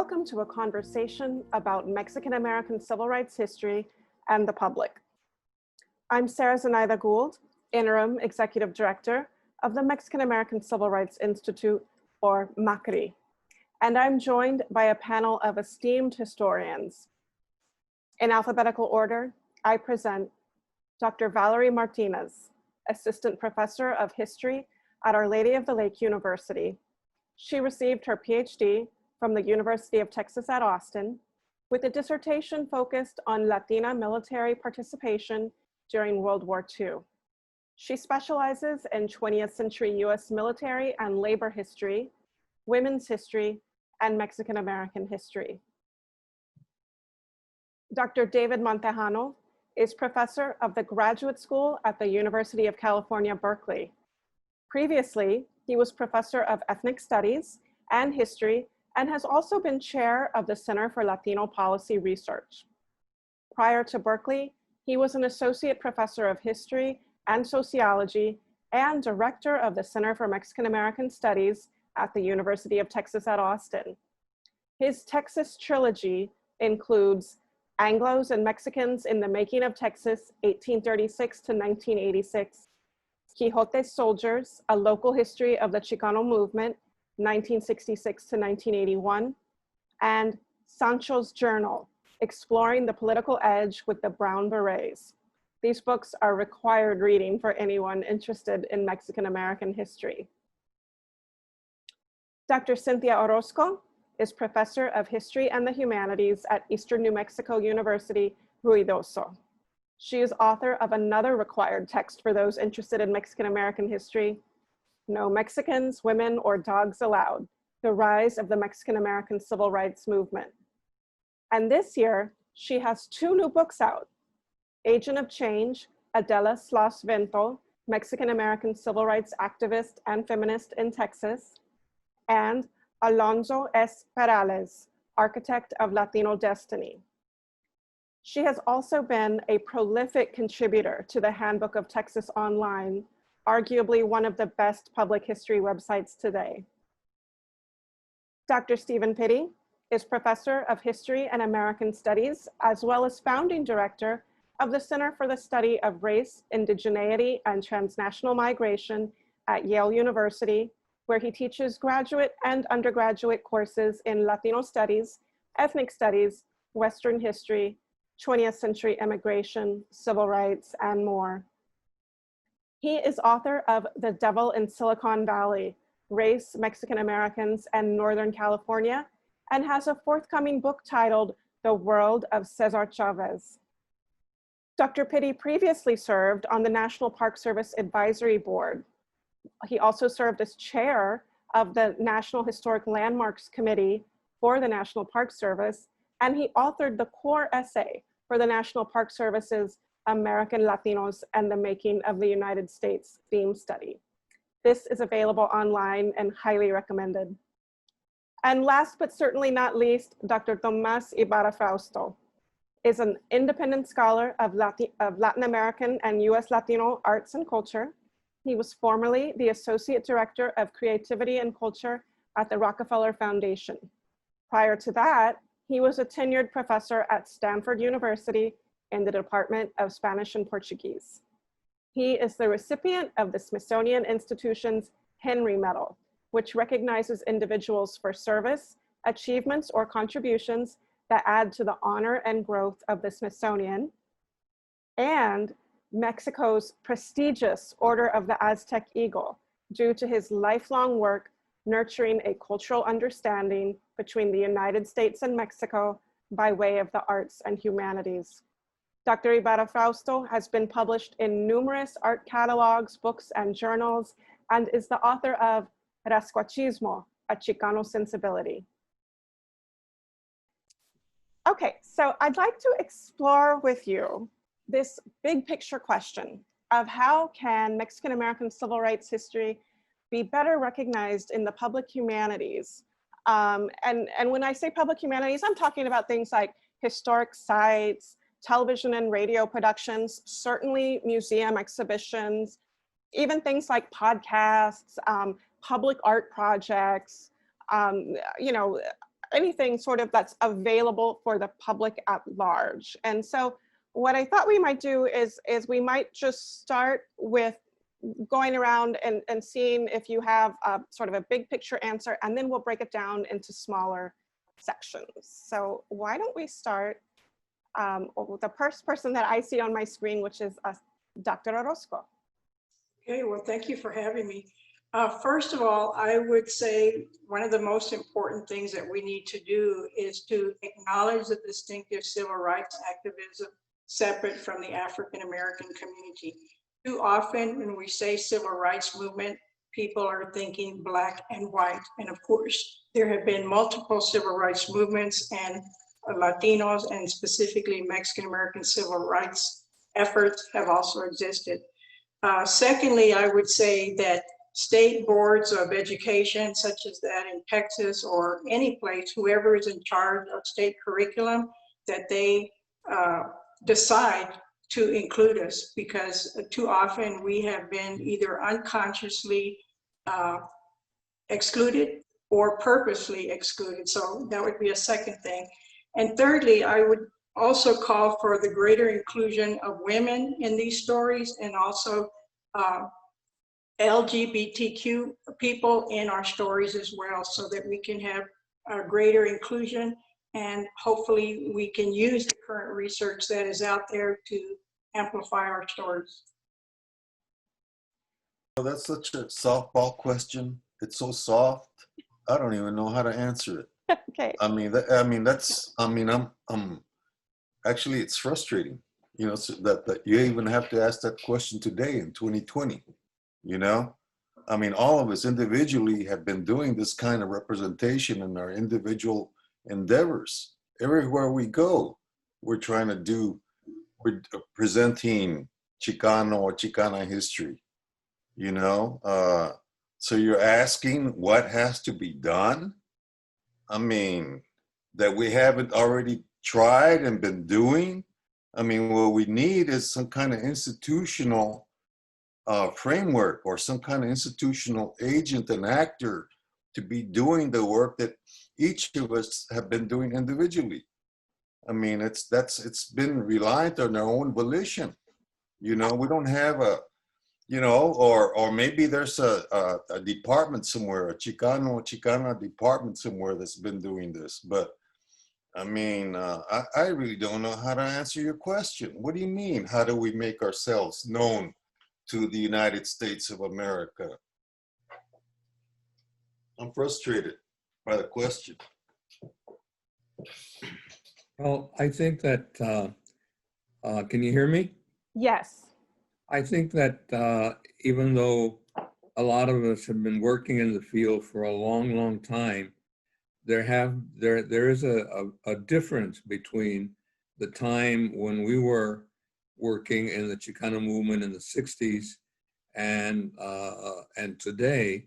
Welcome to a conversation about Mexican-American civil rights history and the public. I'm Zenaida Gould, Interim Executive Director of the Mexican-American Civil Rights Institute, or MACRI, and I'm joined by a panel of esteemed historians. In alphabetical order, I present Dr. Valerie Martinez, Assistant Professor of History at Our Lady of the Lake University. She received her PhD from the University of Texas at Austin with a dissertation focused on Latina military participation during World War II. She specializes in 20th century US military and labor history, women's history, and Mexican-American history. Dr. David Montejano is professor of the Graduate School at the University of California, Berkeley. Previously, he was professor of ethnic studies and history and has also been chair of the Center for Latino Policy Research. Prior to Berkeley, he was an associate professor of history and sociology and director of the Center for Mexican-American Studies at the University of Texas at Austin. His Texas trilogy includes Anglos and Mexicans in the Making of Texas, 1836 to 1986, Quixote's Soldiers, A Local History of the Chicano Movement, 1966 to 1981, and Sancho's Journal, Exploring the Political Edge with the Brown Berets. These books are required reading for anyone interested in Mexican-American history. Dr. Cynthia Orozco is professor of history and the humanities at Eastern New Mexico University-Ruidoso. She is author of another required text for those interested in Mexican-American history, No Mexicans, Women, or Dogs Allowed, The Rise of the Mexican-American Civil Rights Movement. And this year, she has two new books out, Agent of Change, Adela Slas Vento, Mexican-American civil rights activist and feminist in Texas, and Alonso S. Perales, Architect of Latino Destiny. She has also been a prolific contributor to the Handbook of Texas Online, arguably one of the best public history websites today. Dr. Stephen Pitti is professor of history and American studies, as well as founding director of the Center for the Study of Race, Indigeneity, and Transnational Migration at Yale University, where he teaches graduate and undergraduate courses in Latino studies, ethnic studies, Western history, 20th century immigration, civil rights, and more. He is author of The Devil in Silicon Valley, Race, Mexican Americans, and Northern California, and has a forthcoming book titled The World of Cesar Chavez. Dr. Pitti previously served on the National Park Service Advisory Board. He also served as chair of the National Historic Landmarks Committee for the National Park Service, and he authored the core essay for the National Park Service's American Latinos and the Making of the United States theme study. This is available online and highly recommended. And last but certainly not least, Dr. Tomas Ybarra-Frausto is an independent scholar of Latin American and US Latino arts and culture. He was formerly the Associate Director of Creativity and Culture at the Rockefeller Foundation. Prior to that, he was a tenured professor at Stanford University in the Department of Spanish and Portuguese. He is the recipient of the Smithsonian Institution's Henry Medal, which recognizes individuals for service, achievements, or contributions that add to the honor and growth of the Smithsonian, and Mexico's prestigious Order of the Aztec Eagle, due to his lifelong work nurturing a cultural understanding between the United States and Mexico by way of the arts and humanities. Dr. Ybarra-Frausto has been published in numerous art catalogs, books, and journals, and is the author of Rascuachismo, A Chicano Sensibility. Okay, so I'd like to explore with you this big picture question of how can Mexican-American civil rights history be better recognized in the public humanities. And when I say public humanities, I'm talking about things like historic sites, television and radio productions, certainly museum exhibitions, even things like podcasts, public art projects, you know, anything sort of that's available for the public at large. And so what I thought we might do is we might just start with going around and seeing if you have a sort of a big picture answer, and then we'll break it down into smaller sections. So why don't we start with the first person that I see on my screen, which is Dr. Orozco. Okay, well, thank you for having me. First of all, I would say one of the most important things that we need to do is to acknowledge the distinctive civil rights activism separate from the African-American community. Too often when we say civil rights movement, people are thinking black and white. And of course, there have been multiple civil rights movements, and Latinos and specifically Mexican-American civil rights efforts have also existed. Secondly, I would say that state boards of education, such as that in Texas or any place, whoever is in charge of state curriculum, that they decide to include us, because too often we have been either unconsciously excluded or purposely excluded. So that would be a second thing. And thirdly, I would also call for the greater inclusion of women in these stories, and also LGBTQ people in our stories as well, so that we can have a greater inclusion, and hopefully we can use the current research that is out there to amplify our stories. Well, that's such a softball question. It's so soft. I don't even know how to answer it. Okay. I'm actually, it's frustrating, you know, so that you even have to ask that question today in 2020, you know? I mean, all of us individually have been doing this kind of representation in our individual endeavors. Everywhere we go, we're presenting Chicano or Chicana history, you know? So you're asking what has to be done? I mean, that we haven't already tried and been doing? I mean, what we need is some kind of institutional framework, or some kind of institutional agent and actor to be doing the work that each of us have been doing individually. I mean, it's been reliant on our own volition. You know, we don't have a, you know, or maybe there's a department somewhere, a Chicano, Chicana department somewhere that's been doing this. But I mean, I really don't know how to answer your question. What do you mean? How do we make ourselves known to the United States of America? I'm frustrated by the question. Well, I think that, can you hear me? Yes. I think that even though a lot of us have been working in the field for a long, long time, there is a difference between the time when we were working in the Chicano movement in the 60s and today.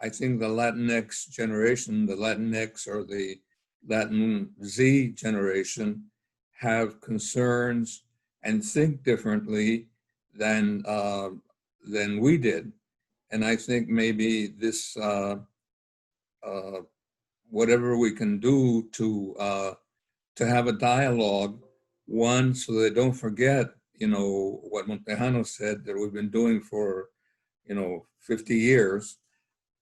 I think the Latinx generation, the Latinx or the Latin Z generation, have concerns and think differently than we did. And I think maybe this, whatever we can do to have a dialogue, one, so they don't forget, you know, what Montejano said that we've been doing for, you know, 50 years.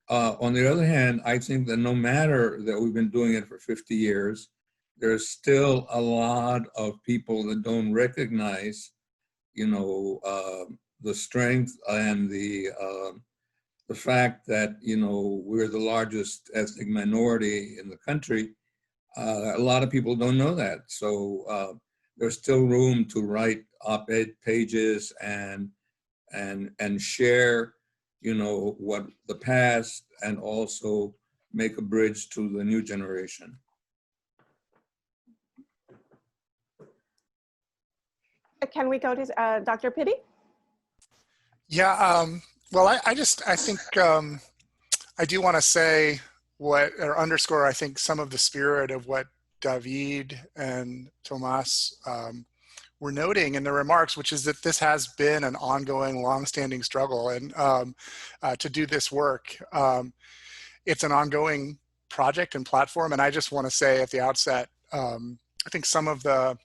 On the other hand, I think that no matter that we've been doing it for 50 years, there's still a lot of people that don't recognize, you know, the strength and the fact that, you know, we're the largest ethnic minority in the country. A lot of people don't know that. So there's still room to write op-ed pages and share, you know, what the past, and also make a bridge to the new generation. Can we go to Dr. Pitti? Yeah, well, I think I do want to say or underscore, I think, some of the spirit of what David and Tomas were noting in their remarks, which is that this has been an ongoing, long-standing struggle, and to do this work. It's an ongoing project and platform. And I just want to say at the outset, I think some of the,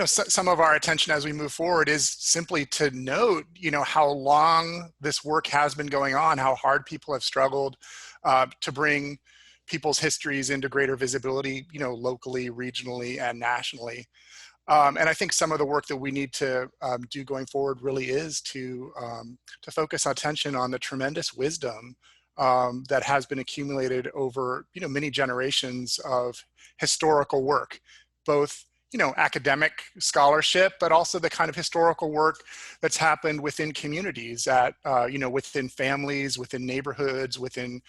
some of our attention as we move forward is simply to note, how long this work has been going on, how hard people have struggled to bring people's histories into greater visibility, locally, regionally, and nationally. And I think some of the work that we need to do going forward really is to focus attention on the tremendous wisdom that has been accumulated over, many generations of historical work, both academic scholarship, but also the kind of historical work that's happened within communities, within families, within neighborhoods, within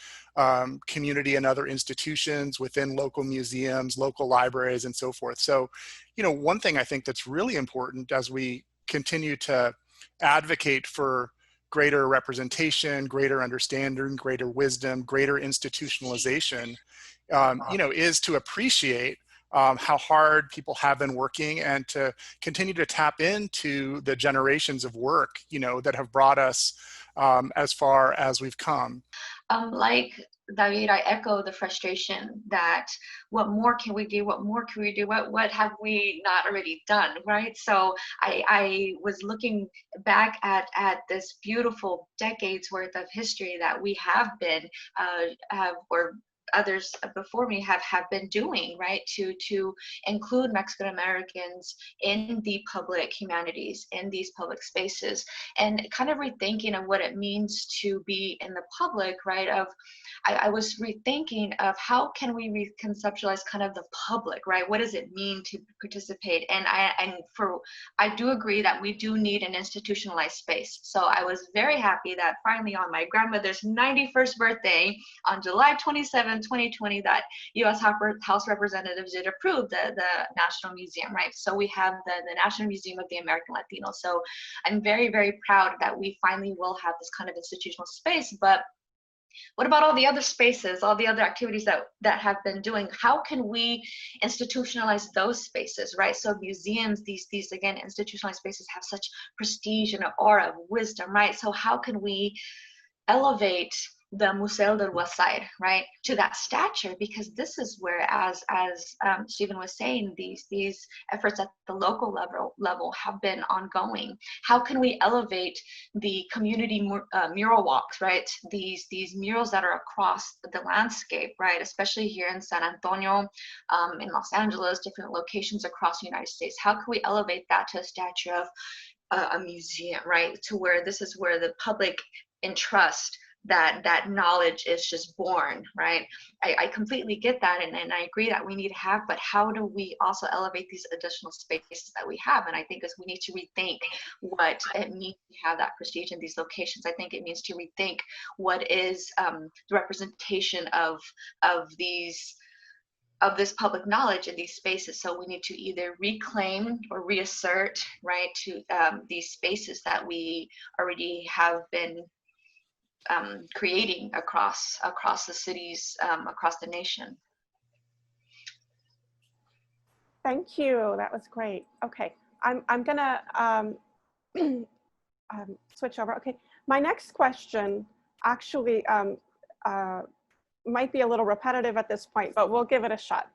community and other institutions, within local museums, local libraries, and so forth. So, one thing I think that's really important as we continue to advocate for greater representation, greater understanding, greater wisdom, greater institutionalization, is to appreciate how hard people have been working and to continue to tap into the generations of work, that have brought us as far as we've come. Like David, I echo the frustration that what more can we do? What more can we do? What have we not already done, right? So I was looking back at this beautiful decades worth of history that we have been, or others before me have been doing, right, to include Mexican Americans in the public humanities, in these public spaces, and kind of rethinking of what it means to be in the public, right? I was rethinking of how can we reconceptualize kind of the public, right? What does it mean to participate? And I do agree that we do need an institutionalized space. So I was very happy that finally on my grandmother's 91st birthday on July 27, 2020, that U.S. House Representatives did approve the National Museum, right? So we have the National Museum of the American Latino. So I'm very, very proud that we finally will have this kind of institutional space. But what about all the other spaces, all the other activities that have been doing? How can we institutionalize those spaces, right? So museums, these again, institutionalized spaces have such prestige and an aura of wisdom, right? So how can we elevate the Museo del Guasay, right, to that stature? Because this is where, as Stephen was saying, these efforts at the local level have been ongoing. How can we elevate the community mural walks, right? These murals that are across the landscape, right? Especially here in San Antonio, in Los Angeles, different locations across the United States. How can we elevate that to a stature of a museum, right? To where this is where the public entrust that knowledge is just born, right? I completely get that, and I agree that we need to have, but how do we also elevate these additional spaces that we have? And I think we need to rethink what it means to have that prestige in these locations. I think it means to rethink what is the representation of this public knowledge in these spaces. So we need to either reclaim or reassert, right, to these spaces that we already have been creating across the cities, across the nation. Thank you. That was great. Okay, I'm gonna switch over. Okay, my next question actually might be a little repetitive at this point, but we'll give it a shot.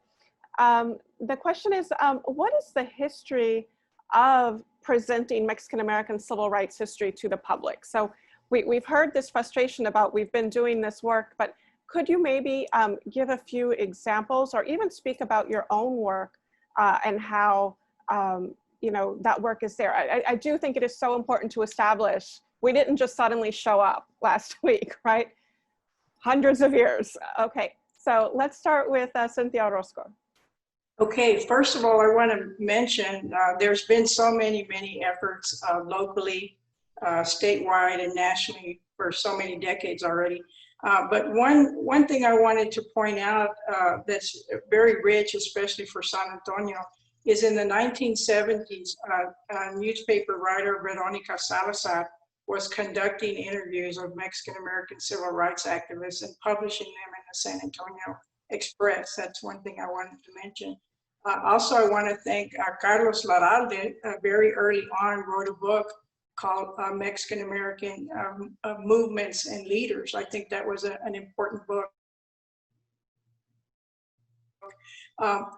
The question is, what is the history of presenting Mexican American civil rights history to the public? So we've heard this frustration about we've been doing this work, but could you maybe give a few examples or even speak about your own work and how that work is there? I do think it is so important to establish we didn't just suddenly show up last week, right? Hundreds of years. Okay, so let's start with Cynthia Orozco. Okay, first of all, I want to mention there's been so many efforts locally, statewide and nationally for so many decades already. But one thing I wanted to point out that's very rich, especially for San Antonio, is in the 1970s, a newspaper writer, Veronica Salazar, was conducting interviews of Mexican American civil rights activists and publishing them in the San Antonio Express. That's one thing I wanted to mention. Also, I want to thank Carlos Laralde, very early on wrote a book called Mexican American Movements and Leaders. I think that was an important book.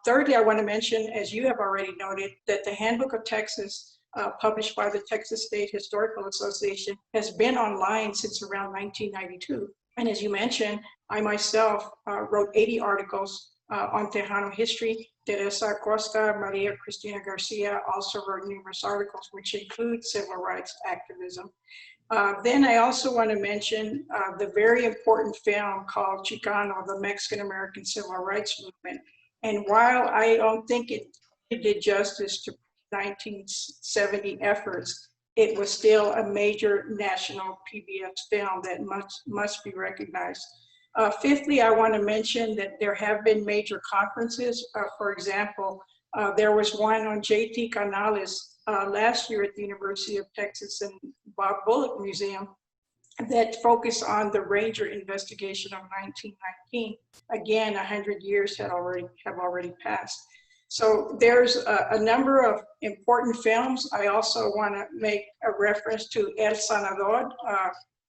Thirdly, I want to mention, as you have already noted, that the Handbook of Texas, published by the Texas State Historical Association, has been online since around 1992. And as you mentioned, I myself wrote 80 articles on Tejano history. Teresa Costa, Maria Cristina Garcia also wrote numerous articles, which include civil rights activism. Then I also want to mention the very important film called Chicano, the Mexican-American Civil Rights Movement. And while I don't think it did justice to 1970 efforts, it was still a major national PBS film that must be recognized. Fifthly, I want to mention that there have been major conferences. For example, there was one on J.T. Canales last year at the University of Texas and Bob Bullock Museum that focused on the Ranger investigation of 1919. Again, 100 years have already passed. So there's a number of important films. I also want to make a reference to El Sanador,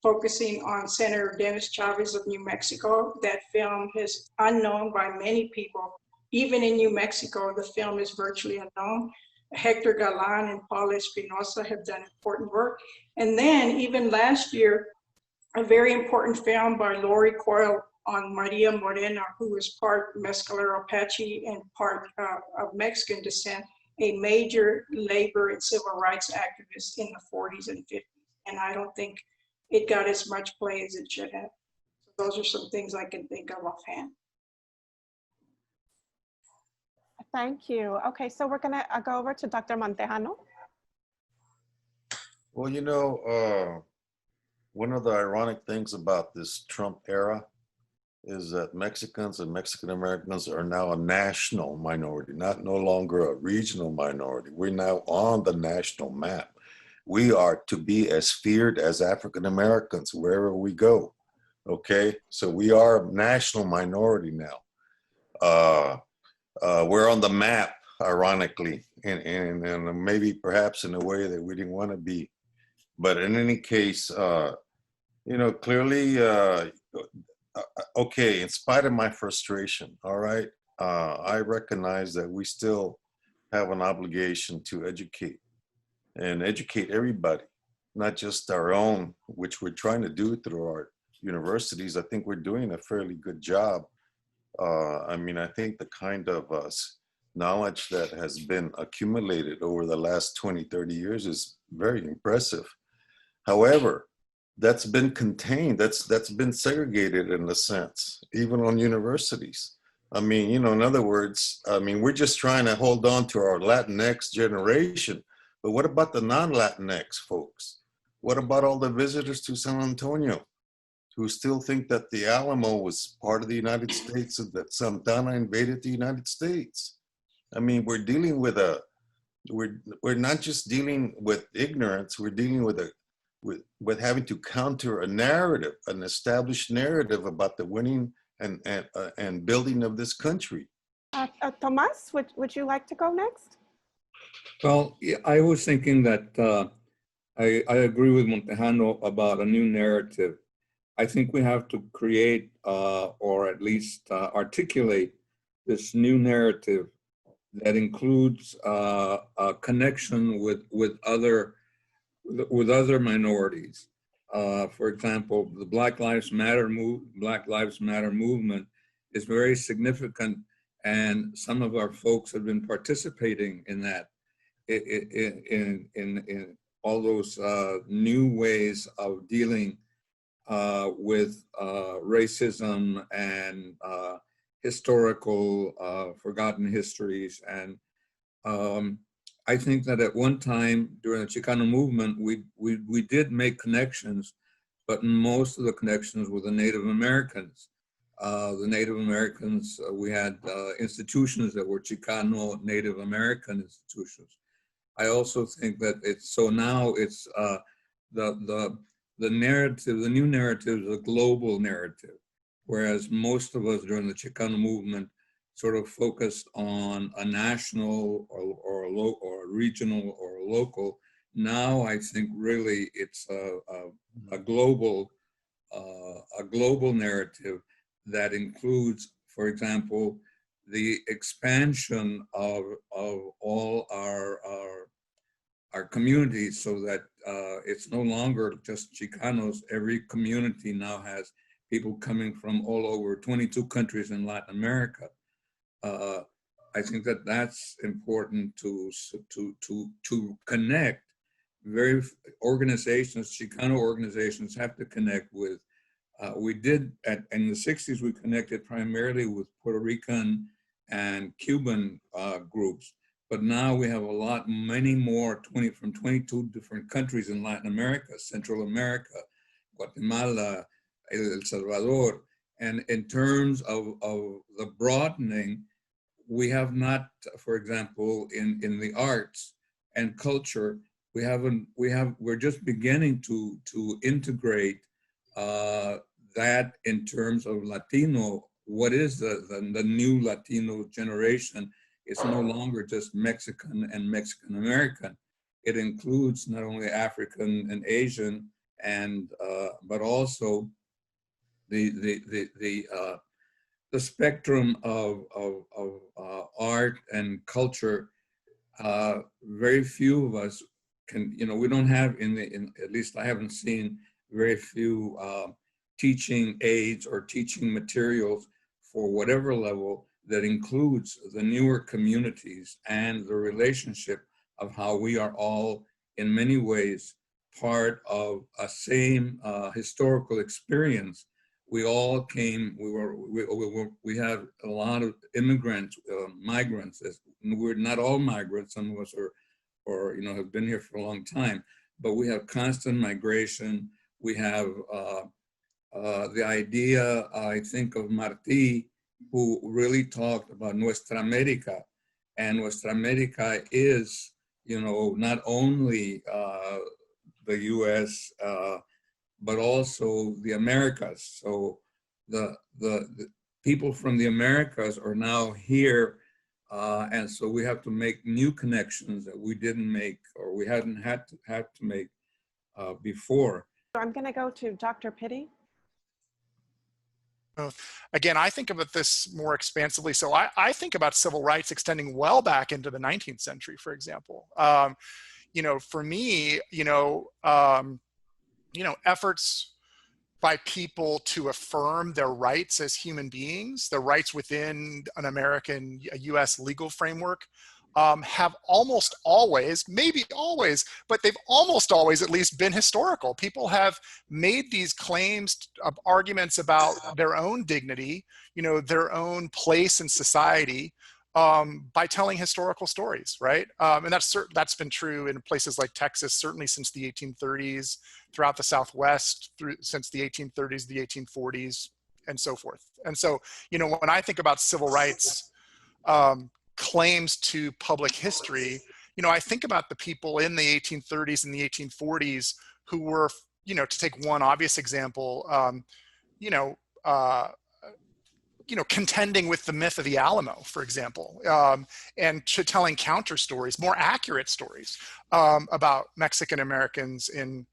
focusing on Senator Dennis Chavez of New Mexico. That film is unknown by many people. Even in New Mexico, the film is virtually unknown. Hector Galan and Paul Espinosa have done important work. And then even last year, a very important film by Lori Coyle on Maria Morena, who was part Mescalero Apache and part of Mexican descent, a major labor and civil rights activist in the 40s and 50s. And I don't think it got as much play as it should have. So those are some things I can think of offhand. Thank you. Okay, so we're gonna go over to Dr. Montejano. Well, you know, one of the ironic things about this Trump era is that Mexicans and Mexican Americans are now a national minority, no longer a regional minority. We're now on the national map. We are to be as feared as African Americans wherever we go. Okay, so we are a national minority now. We're on the map, ironically, and maybe perhaps in a way that we didn't want to be. But in any case, you know, clearly, okay, in spite of my frustration, all right, I recognize that we still have an obligation to educate and educate everybody, not just our own, which we're trying to do through our universities. I think we're doing a fairly good job. I mean, I think the kind of knowledge that has been accumulated over the last 20, 30 years is very impressive. However, that's been contained, that's been segregated in a sense, even on universities. I mean, you know, in other words, I mean, we're just trying to hold on to our Latinx generation, but what about the non-Latinx folks? What about all the visitors to San Antonio who still think that the Alamo was part of the United States and that Santana invaded the United States? I mean, we're dealing with we're not just dealing with ignorance, we're dealing with having to counter a narrative, an established narrative about the winning and building of this country. Tomas, would you like to go next? Well, yeah, I was thinking that I agree with Montejano about a new narrative. I think we have to create or at least articulate this new narrative that includes a connection with other minorities. For example, the Black Lives Matter movement is very significant, and some of our folks have been participating in that, in all those new ways of dealing with racism and historical forgotten histories. And I think that at one time during the Chicano movement, we did make connections, but most of the connections were the Native Americans. The Native Americans, we had institutions that were Chicano Native American institutions. I also think that now it's the narrative, the new narrative is a global narrative, whereas most of us during the Chicano movement sort of focused on a national or a regional or a local. Now I think really it's a global narrative that includes, for example, the expansion of all our communities, so that it's no longer just Chicanos. Every community now has people coming from all over 22 countries in Latin America. I think that that's important to connect. Very organizations, Chicano organizations, have to connect with. We did in the 60s. We connected primarily with Puerto Rican and Cuban groups, but now we have many more, from 22 different countries in Latin America, Central America, Guatemala, El Salvador. And in terms of the broadening, we have not, for example, in the arts and culture, we're just beginning to integrate that in terms of Latino. What is the new Latino generation? It's no longer just Mexican and Mexican-American. It includes not only African and Asian, but also the spectrum of art and culture. Very few of us can, we don't have at least I haven't seen very few teaching aids or teaching materials for whatever level that includes the newer communities and the relationship of how we are all in many ways part of a same historical experience. We all came, we have a lot of immigrants, migrants. We're not all migrants, some of us are have been here for a long time, but we have constant migration. We have the idea, I think, of Martí, who really talked about Nuestra America. And Nuestra America is, not only the US, but also the Americas. So the people from the Americas are now here. And so we have to make new connections that we didn't make, or we hadn't had to make before. I'm going to go to Dr. Pitti. Again, I think about this more expansively. So I think about civil rights extending well back into the 19th century, for example. For me, efforts by people to affirm their rights as human beings, their rights within an American, US legal framework, have almost always, maybe always, but they've almost always at least been historical. People have made these claims, arguments about their own dignity, their own place in society, by telling historical stories, right? And that's been true in places like Texas, certainly since the 1830s, throughout the Southwest, since the 1830s, the 1840s, and so forth. And so, when I think about civil rights claims to public history, I think about the people in the 1830s and the 1840s who were, to take one obvious example, contending with the myth of the Alamo, for example, and telling counter stories, more accurate stories about Mexican Americans in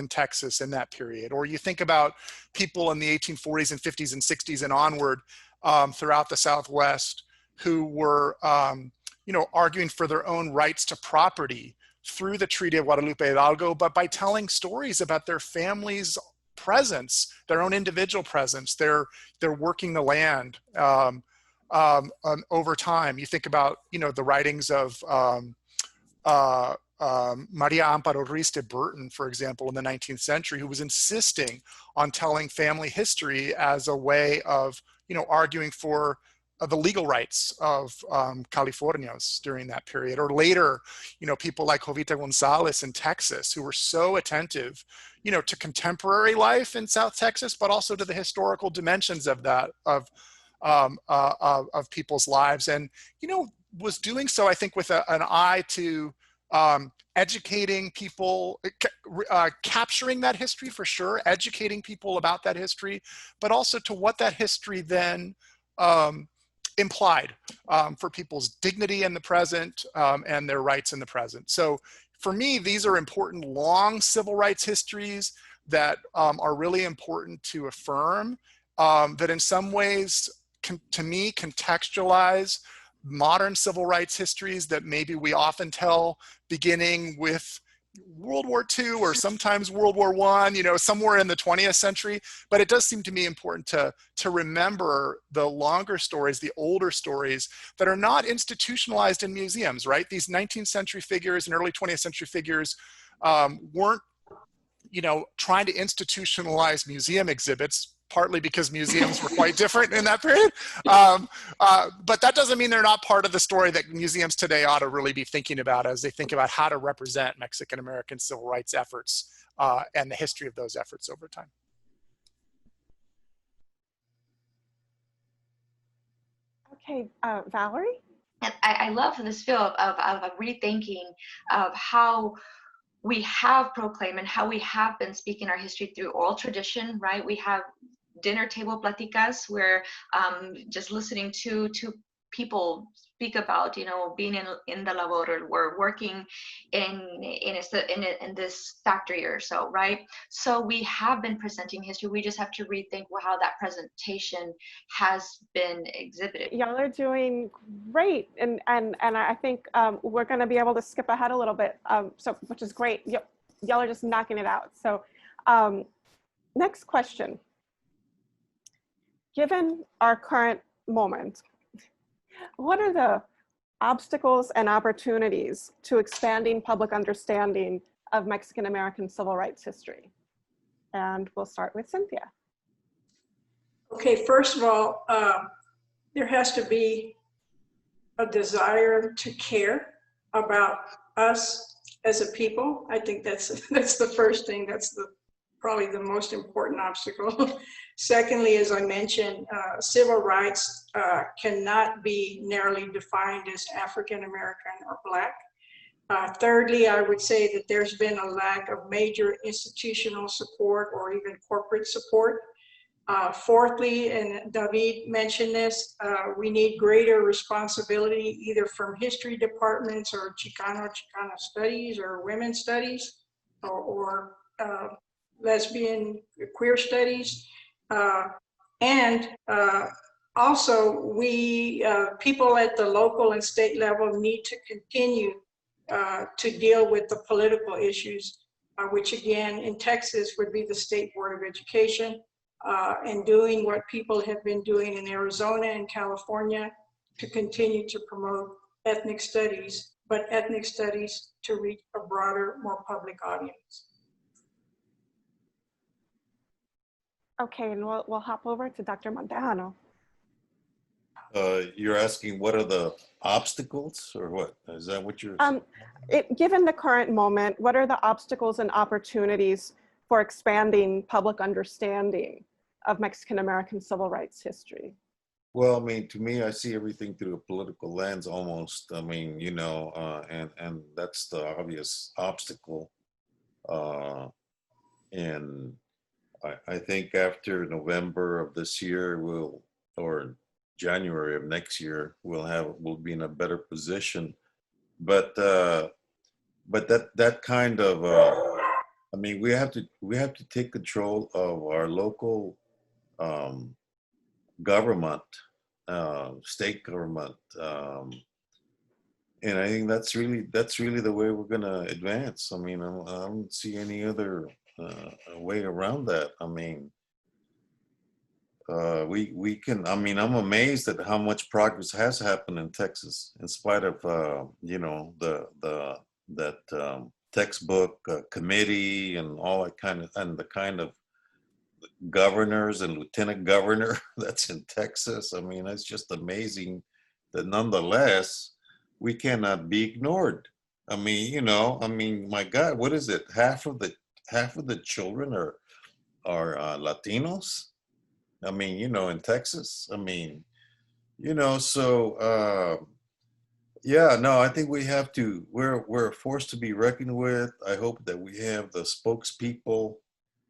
Texas in that period. Or you think about people in the 1840s and 50s and 60s and onward throughout the Southwest who were, arguing for their own rights to property through the Treaty of Guadalupe Hidalgo, but by telling stories about their families' presence, their own individual presence, they're working the land over time. You think about, the writings of Maria Amparo Ruiz de Burton, for example, in the 19th century, who was insisting on telling family history as a way of, arguing for the legal rights of Californios during that period. Or later, people like Jovita Gonzalez in Texas, who were so attentive, to contemporary life in South Texas, but also to the historical dimensions of that, of people's lives. And, was doing so, I think, with an eye to educating people, capturing that history for sure, educating people about that history, but also to what that history then implied for people's dignity in the present and their rights in the present. So for me, these are important long civil rights histories that are really important to affirm, that in some ways to me, contextualize modern civil rights histories that maybe we often tell beginning with World War II or sometimes World War I, you know, somewhere in the 20th century. But it does seem to me important to remember the longer stories, the older stories that are not institutionalized in museums, right? These 19th century figures and early 20th century figures weren't, you know, trying to institutionalize museum exhibits, partly because museums were quite different in that period. But that doesn't mean they're not part of the story that museums today ought to really be thinking about as they think about how to represent Mexican-American civil rights efforts and the history of those efforts over time. Okay, Valerie? And I love this feel of rethinking of how we have proclaimed and how we have been speaking our history through oral tradition, right? We have dinner table platicas where just listening to people speak about, you know, being in the labor or working in this factory or so, right? So we have been presenting history. We just have to rethink how that presentation has been exhibited. Y'all are doing great, and I think we're going to be able to skip ahead a little bit, which is great. Y'all are just knocking it out. So next question. Given our current moment, what are the obstacles and opportunities to expanding public understanding of Mexican-American civil rights history? And we'll start with Cynthia. Okay, first of all, there has to be a desire to care about us as a people. I think that's the first thing. That's probably the most important obstacle. Secondly, as I mentioned, civil rights cannot be narrowly defined as African American or Black. Thirdly, I would say that there's been a lack of major institutional support or even corporate support. Fourthly, and David mentioned this, we need greater responsibility either from history departments or Chicana studies or women's studies or lesbian queer studies. And also we, people at the local and state level need to continue to deal with the political issues, which again in Texas would be the State Board of Education, and doing what people have been doing in Arizona and California to continue to promote ethnic studies, but ethnic studies to reach a broader, more public audience. Okay, and we'll hop over to Dr. Montejano. You're asking what are the obstacles or what? Is that what you're saying? Given the current moment, what are the obstacles and opportunities for expanding public understanding of Mexican-American civil rights history? Well, I mean, to me, I see everything through a political lens almost. I mean, you know, and that's the obvious obstacle. And I think after November of this year, or January of next year, we'll be in a better position. But that kind of, I mean, we have to take control of our local government, state government, and I think that's really the way we're going to advance. I mean, I don't see any other way around that. I mean, we can. I mean, I'm amazed at how much progress has happened in Texas, in spite of you know, that textbook committee and all that kind of, and the kind of governors and lieutenant governor that's in Texas. I mean, it's just amazing that nonetheless we cannot be ignored. I mean, you know, I mean, my God, what is it? Half of the children are Latinos. I mean, you know, in Texas. I mean, you know, so yeah, no, I think we have to. We're a force to be reckoned with. I hope that we have the spokespeople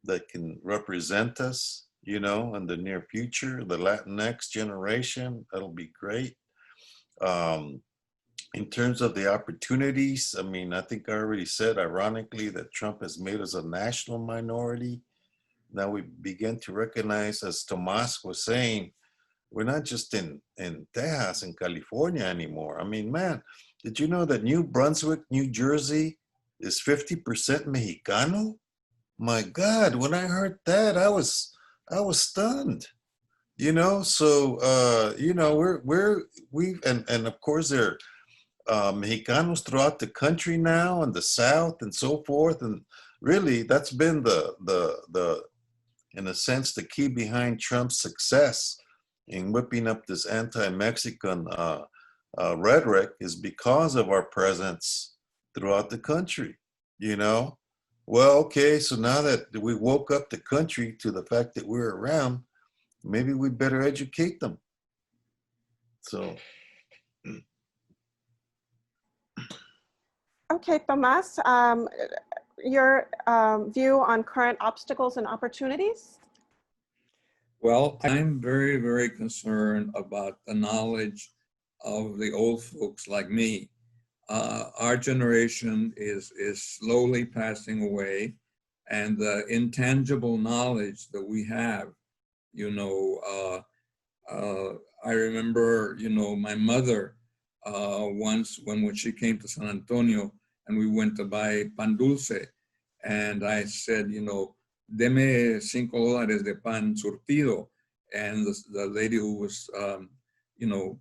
that can represent us, you know, in the near future, the Latinx generation. That'll be great. In terms of the opportunities, I mean, I think I already said, ironically, that Trump has made us a national minority. Now we begin to recognize, as Tomas was saying, We're not just in Texas and California anymore. I mean, man, did you know that New Brunswick, New Jersey is 50% Mexicano? My God, when I heard that, I was stunned. You know, so you know, and of course there are Mexicanos throughout the country now, and the South, and so forth. And really, that's been the in a sense the key behind Trump's success in whipping up this anti-Mexican rhetoric, is because of our presence throughout the country. You know, well, okay, so now that we woke up the country to the fact that we're around, maybe we better educate them. So. Okay, Tomas, your view on current obstacles and opportunities? Well, I'm very, very concerned about the knowledge of the old folks like me. Our generation is slowly passing away, and the intangible knowledge that we have, you know, I remember, you know, my mother once when she came to San Antonio and we went to buy pan dulce, and I said, you know, deme $5 de pan surtido. And the lady who was, you know,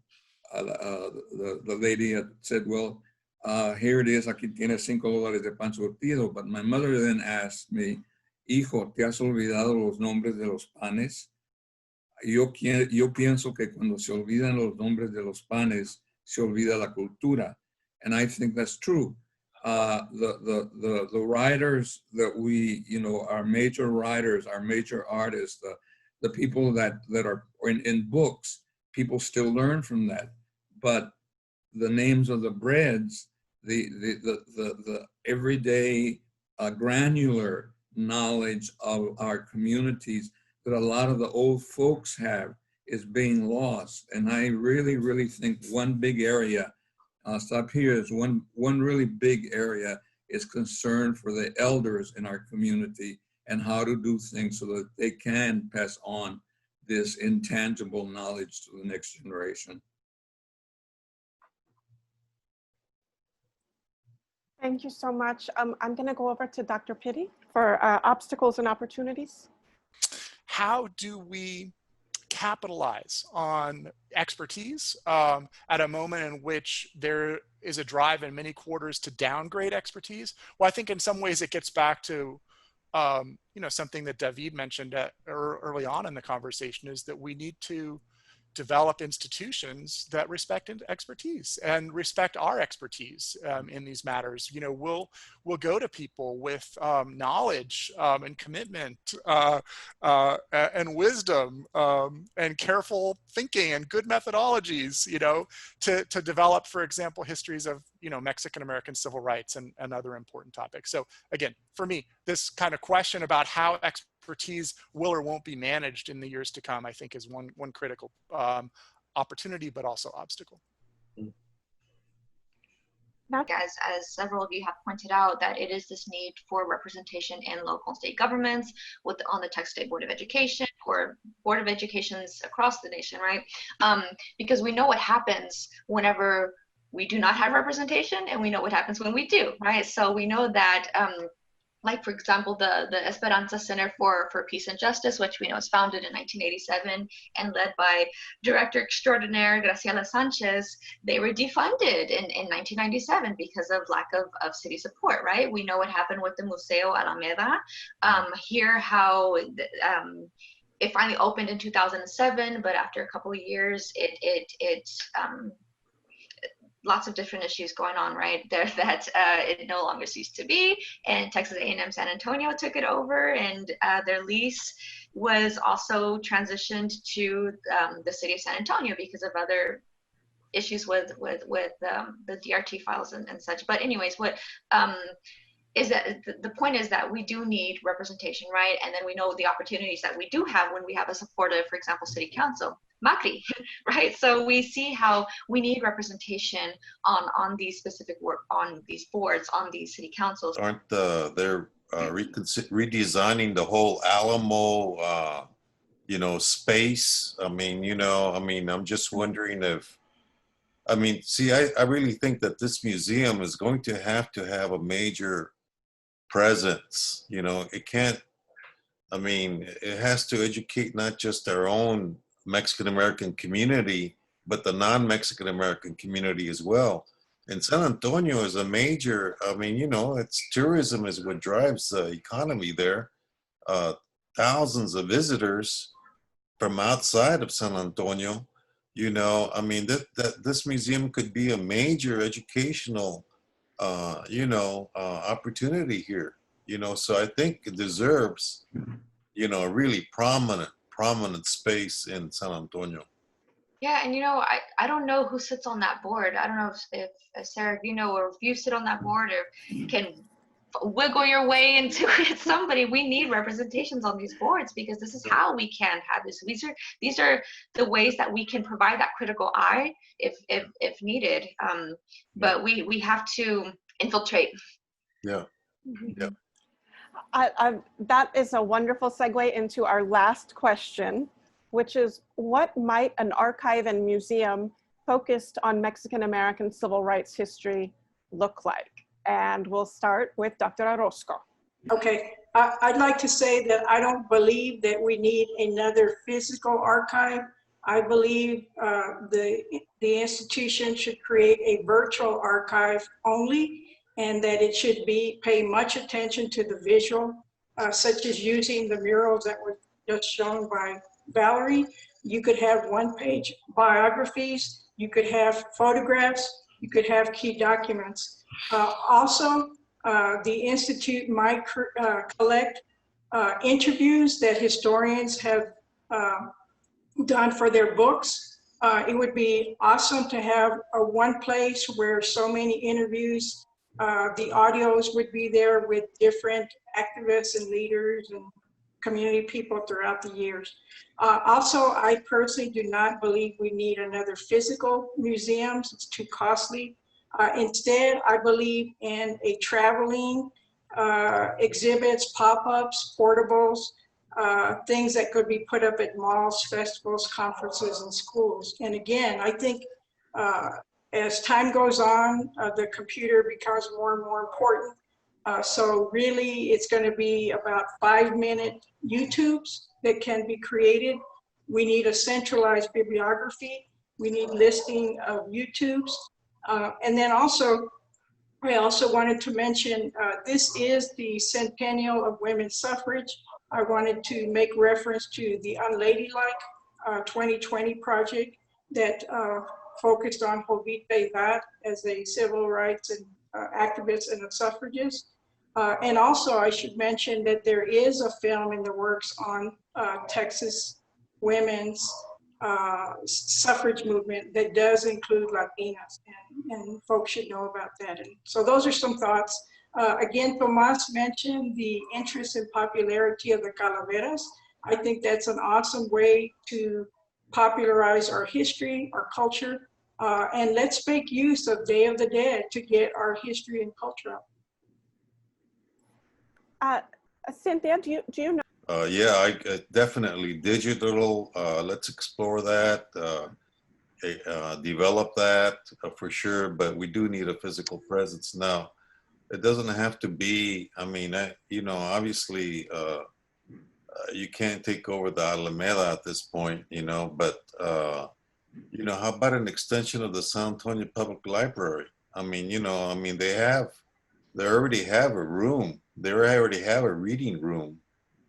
the lady had said, well, here it is, aquí tiene $5 de pan surtido. But my mother then asked me, hijo, ¿te has olvidado los nombres de los panes? Yo pienso que cuando se olvidan los nombres de los panes, se olvida la cultura. And I think that's true. The writers that we, you know, our major writers, our major artists, the people that are in books, people still learn from that. But the names of the breads, the everyday granular knowledge of our communities that a lot of the old folks have is being lost. And I really, really think one big area, I'll stop here, is one really big area is concern for the elders in our community and how to do things so that they can pass on this intangible knowledge to the next generation. Thank you so much. I'm going to go over to Dr. Pitti for obstacles and opportunities. How do we capitalize on expertise at a moment in which there is a drive in many quarters to downgrade expertise? Well, I think in some ways it gets back to you know, something that David mentioned early on in the conversation, is that we need to develop institutions that respect expertise and respect our expertise in these matters. You know, we'll go to people with knowledge and commitment and wisdom and careful thinking and good methodologies, you know, to develop, for example, histories of, you know, Mexican-American civil rights and other important topics. So again, for me, this kind of question about how expertise will or won't be managed in the years to come, I think is one critical opportunity, but also obstacle. As several of you have pointed out, that it is this need for representation in local and state governments, on the Texas State Board of Education or Board of Educations across the nation, right? Because we know what happens whenever we do not have representation, and we know what happens when we do, right? So we know that like, for example, the Esperanza Center for Peace and Justice, which we know is founded in 1987 and led by Director Extraordinaire Graciela Sanchez, they were defunded in 1997 because of lack of city support, right? We know what happened with the Museo Alameda. Hear how it finally opened in 2007, but after a couple of years, it lots of different issues going on, right? There that it no longer ceased to be, and Texas A&M San Antonio took it over, and their lease was also transitioned to the city of San Antonio because of other issues with the DRT files and such. But anyways, what is that the point is that we do need representation, right? And then we know the opportunities that we do have when we have a supportive, for example, city council. MACRI, right? So we see how we need representation on these specific work, on these boards, on these city councils. Aren't they're redesigning the whole Alamo you know, space. I mean, you know, I mean, I'm just wondering if, I mean, see, I really think that this museum is going to have a major presence. You know, it can't, I mean, it has to educate not just our own Mexican American community, but the non-Mexican American community as well. And San Antonio is a major, I mean, you know, it's tourism is what drives the economy there. Uh, Thousands of visitors from outside of San Antonio, you know, I mean, this museum could be a major educational, opportunity here, you know, so I think it deserves, you know, a really prominent space in San Antonio. Yeah, and I don't know who sits on that board. I don't know if Sarah, you know, or if you sit on that board or can wiggle your way into it. Somebody, we need representations on these boards because this is how we can have this. These are the ways that we can provide that critical eye if needed. But we have to infiltrate. Yeah. Yeah. That is a wonderful segue into our last question, which is, what might an archive and museum focused on Mexican American civil rights history look like? And we'll start with Dr. Orozco. Okay, I'd like to say that I don't believe that we need another physical archive. I believe the institution should create a virtual archive only, and that it should pay much attention to the visual, such as using the murals that were just shown by Valerie. You could have one-page biographies, you could have photographs, you could have key documents. Also, the Institute might collect interviews that historians have done for their books. It would be awesome to have one place where so many interviews, the audios would be there with different activists and leaders and community people throughout the years. Also, I personally do not believe we need another physical museum. It's too costly. Instead, I believe in a traveling exhibits, pop-ups, portables, things that could be put up at malls, festivals, conferences, and schools. And again, I think as time goes on, the computer becomes more and more important. So really, it's going to be about 5-minute YouTubes that can be created. We need a centralized bibliography. We need listing of YouTubes. And then also, I also wanted to mention, this is the centennial of women's suffrage. I wanted to make reference to the Unladylike 2020 project that focused on Jovita Ibat as a civil rights and activist and a suffragist. And also I should mention that there is a film in the works on Texas women's suffrage movement that does include Latinas, and folks should know about that. And so those are some thoughts. Again, Tomas mentioned the interest and popularity of the calaveras. I think that's an awesome way to popularize our history, our culture, and let's make use of Day of the Dead to get our history and culture out. Cynthia, do you know? Yeah, I definitely digital. Let's explore that, develop that for sure. But we do need a physical presence now. It doesn't have to be. I mean, obviously, you can't take over the Alameda at this point, But how about an extension of the San Antonio Public Library? I mean, they already have a room. They already have a reading room.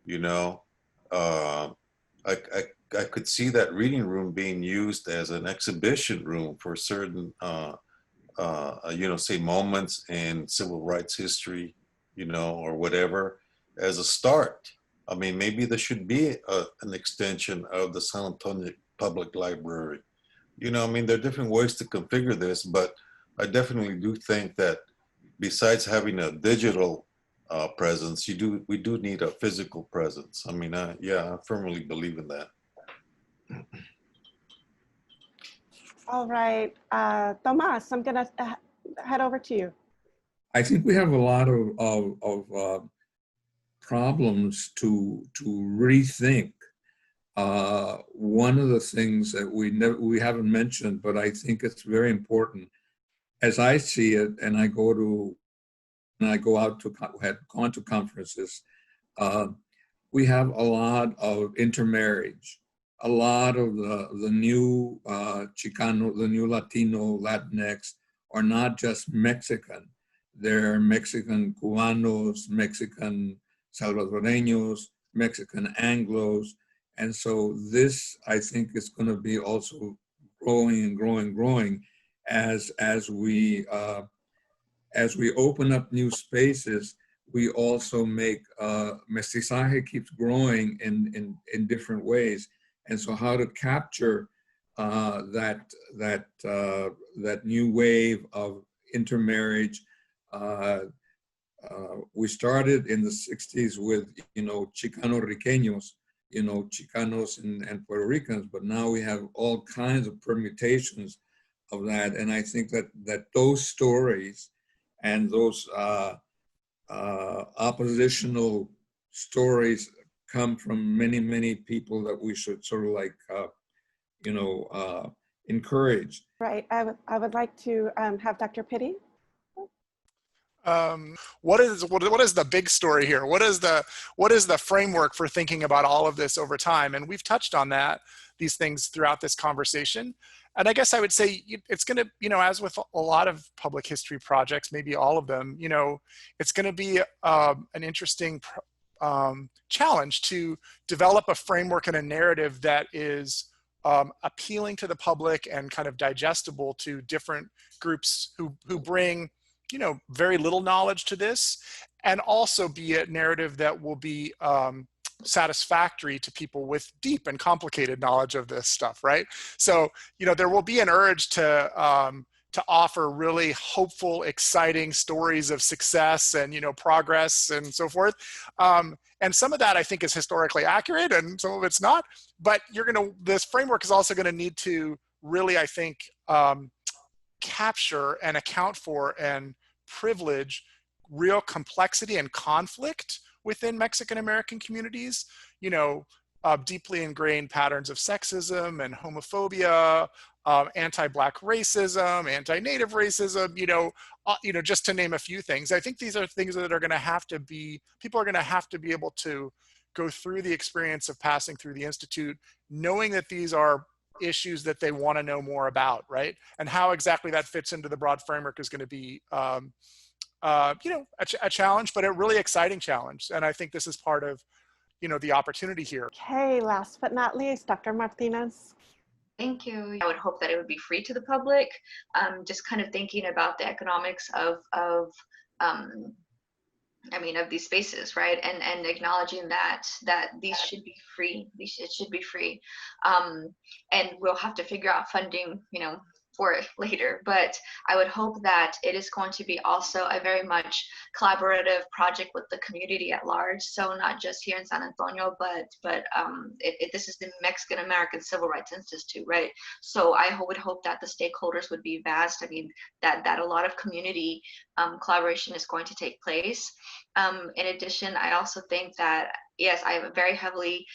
I could see that reading room being used as an exhibition room for certain, say moments in civil rights history, or whatever, as a start. I mean, maybe there should be an extension of the San Antonio Public Library. There are different ways to configure this, but I definitely do think that besides having a digital presence, we do need a physical presence. I mean, yeah, I firmly believe in that. All right, Tomas, I'm gonna head over to you. I think we have a lot of problems to rethink one of the things that we haven't mentioned, but I think it's very important, as I see it, and I go out to, have gone to conferences, we have a lot of intermarriage. A lot of the new Chicano, the new Latino, Latinx are not just Mexican. They're Mexican Cubanos, Mexican Salvadoreños, Mexican Anglos. And so this, I think, is going to be also growing and growing as we open up new spaces. We also make mestizaje keeps growing in different ways. And so how to capture that new wave of intermarriage. We started in the 60s with, Chicano Riqueños, Chicanos and Puerto Ricans, but now we have all kinds of permutations of that. And I think that those stories and those oppositional stories come from many people that we should sort of like, encourage. Right. I would like to have Dr. Pitti. What is the big story here? What is the framework for thinking about all of this over time? And we've touched on these things throughout this conversation. And I guess I would say it's going to, as with a lot of public history projects, maybe all of them, it's going to be an interesting challenge to develop a framework and a narrative that is appealing to the public and kind of digestible to different groups who bring, very little knowledge to this, and also be a narrative that will be satisfactory to people with deep and complicated knowledge of this stuff, right? So, there will be an urge to offer really hopeful, exciting stories of success and, progress and so forth. And some of that I think is historically accurate and some of it's not, but this framework is also going to need to really, I think, capture and account for and privilege real complexity and conflict within Mexican-American communities, deeply ingrained patterns of sexism and homophobia, anti-Black racism, anti-Native racism, just to name a few things. I think these are things that are going to have to be, people are going to have to be able to go through the experience of passing through the Institute, knowing that these are issues that they want to know more about, right? And how exactly that fits into the broad framework is going to be, a challenge, but a really exciting challenge. And I think this is part of, the opportunity here. Okay, last but not least, Dr. Martinez. Thank you. I would hope that it would be free to the public. Just kind of thinking about the economics of these spaces, right? And acknowledging that these should be free. It should be free. And we'll have to figure out funding, for it later. But I would hope that it is going to be also a very much collaborative project with the community at large. So not just here in San Antonio, but this is the Mexican-American Civil Rights Institute, right? So I would hope that the stakeholders would be vast. I mean, that a lot of community collaboration is going to take place. In addition, I also think that, yes, I am very heavily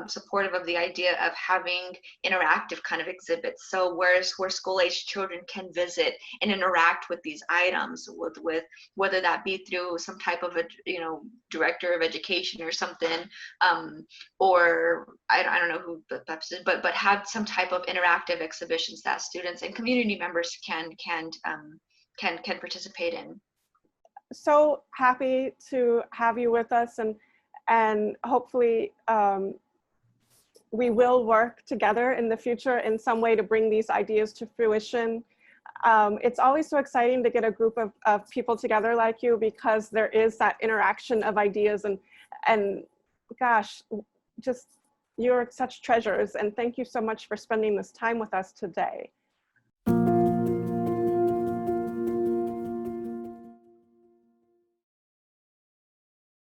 supportive of the idea of having interactive kind of exhibits. So where school-age children can visit and interact with these items, with whether that be through some type of a director of education or something, or I don't know who, but have some type of interactive exhibitions that students and community members can participate in. So happy to have you with us, and hopefully we will work together in the future in some way to bring these ideas to fruition. It's always so exciting to get a group of people together like you, because there is that interaction of ideas, and gosh, just you're such treasures, and thank you so much for spending this time with us today.